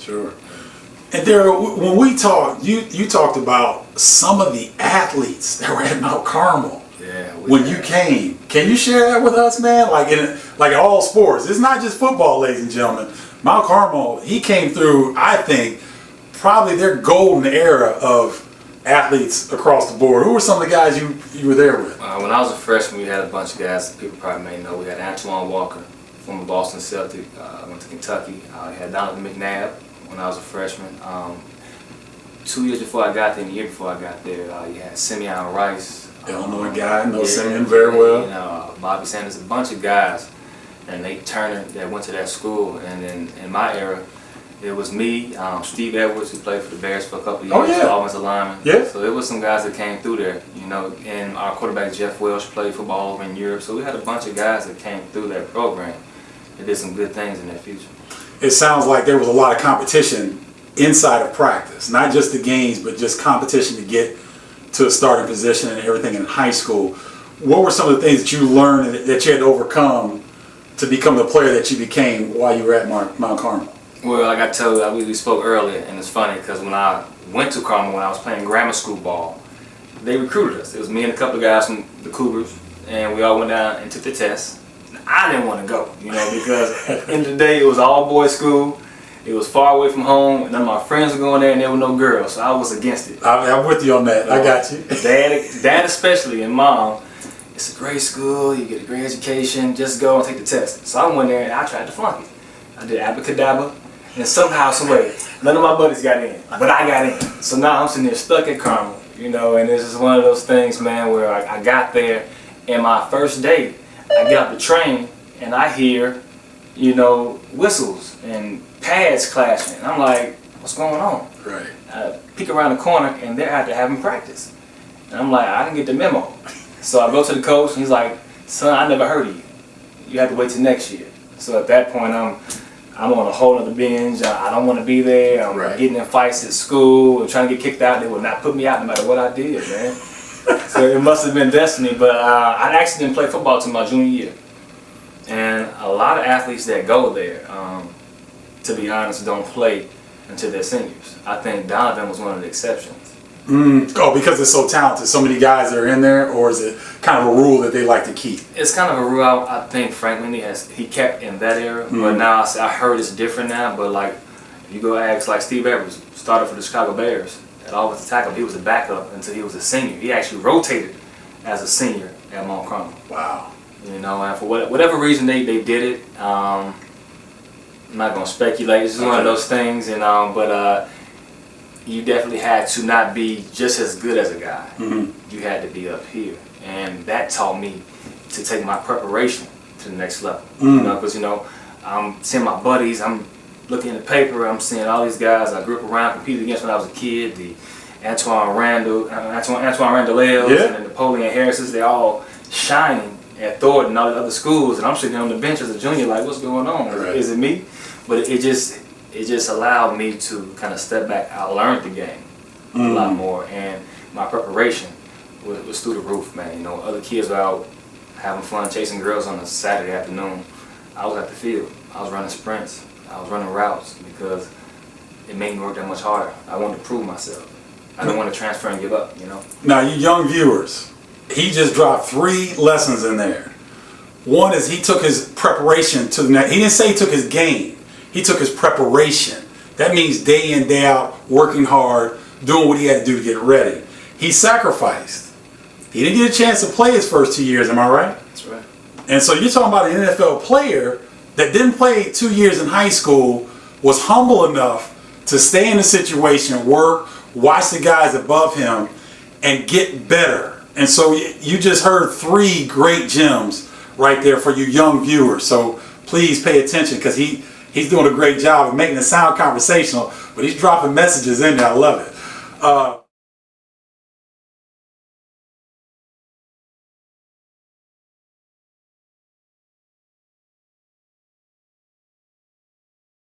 Sure. And Darrell, when we talked, you talked about some of the athletes that were at Mount Carmel. Yeah. When you came, can you share that with us, man? Like in all sports, it's not just football, ladies and gentlemen. Mount Carmel, he came through, I think, probably their golden era of athletes across the board. Who were some of the guys you were there with? When I was a freshman, we had a bunch of guys that people probably may know. We had Antoine Walker, former Boston Celtic, went to Kentucky. I had Donovan McNabb when I was a freshman. 2 years before I got there, and a year before I got there, you had Simeon Rice. Illinois guy, know Simeon very well. You know, Bobby Sanders, a bunch of guys, and Nate Turner that went to that school. And then in my era, it was me, Steve Edwards, who played for the Bears for a couple of years, offensive lineman. Yeah. So there was some guys that came through there, you know, and our quarterback Jeff Welsh played football over in Europe. So we had a bunch of guys that came through that program that did some good things in their future. It sounds like there was a lot of competition inside of practice, not just the games, but just competition to get to a starting position and everything in high school. What were some of the things that you learned that you had to overcome to become the player that you became while you were at Mount Carmel? Well, like I told you, we spoke earlier, and it's funny because when I went to Carmel, when I was playing grammar school ball, they recruited us. It was me and a couple of guys from the Cougars, and we all went down and took the test. I didn't want to go, you know, because at the end of the day, it was all boys school. It was far away from home, and none of my friends were going there, and there were no girls, so I was against it. I'm with you on that. I got you. Dad especially, and Mom, it's a great school, you get a great education, just go and take the test. So I went there, and I tried to flunk it. I did abracadabra, and somehow, some way, none of my buddies got in, but I got in. So now I'm sitting there stuck at Carmel, you know, and this is one of those things, man, where I got there, and my first day, I get off the train, and I hear, you know, whistles and pads clashing. And I'm like, what's going on? Right. I peek around the corner, and they're out there having practice. And I'm like, I didn't get the memo. So I go to the coach, and he's like, son, I never heard of you. You have to wait till next year. So at that point, I'm on a whole other binge. I don't want to be there. I'm getting in fights at school and trying to get kicked out. They would not put me out no matter what I did, man. So it must have been destiny. But I actually didn't play football until my junior year. And a lot of athletes that go there, to be honest, don't play until they're seniors. I think Donovan was one of the exceptions. Oh, because they're so talented, so many guys are in there, or is it kind of a rule that they like to keep? It's kind of a rule I think Franklin he kept in that era, but now I heard it's different now. But like, if you go ask like Steve Edwards, started for the Chicago Bears at offensive tackle, he was a backup until he was a senior. He actually rotated as a senior at Mount Carmel. Wow. You know, and for whatever reason they did it. I'm not gonna speculate. It's one of those things, you know. But you definitely had to not be just as good as a guy. You had to be up here, and that taught me to take my preparation to the next level. You know, because you know, I'm seeing my buddies. I'm looking in the paper. I'm seeing all these guys I grew up around, competed against when I was a kid. The Antoine Randall Hills, and the Napoleon Harrises. They're all shining at Thornton and all the other schools, and I'm sitting on the bench as a junior like, what's going on? Is it me? But it just allowed me to kind of step back. I learned the game a lot more, and my preparation was through the roof, man. You know, other kids were out having fun chasing girls on a Saturday afternoon. I was at the field. I was running sprints. I was running routes because it made me work that much harder. I wanted to prove myself. I didn't want to transfer and give up, you know. Now, you young viewers, he just dropped 3 lessons in there. One is he took his preparation to the next. He didn't say he took his game. He took his preparation. That means day in, day out, working hard, doing what he had to do to get ready. He sacrificed. He didn't get a chance to play his first 2 years, am I right? That's right. And so you're talking about an NFL player that didn't play 2 years in high school, was humble enough to stay in the situation, work, watch the guys above him, and get better. And so you just heard 3 great gems right there for you young viewers. So please pay attention, because he's doing a great job of making it sound conversational, but he's dropping messages in there. I love it.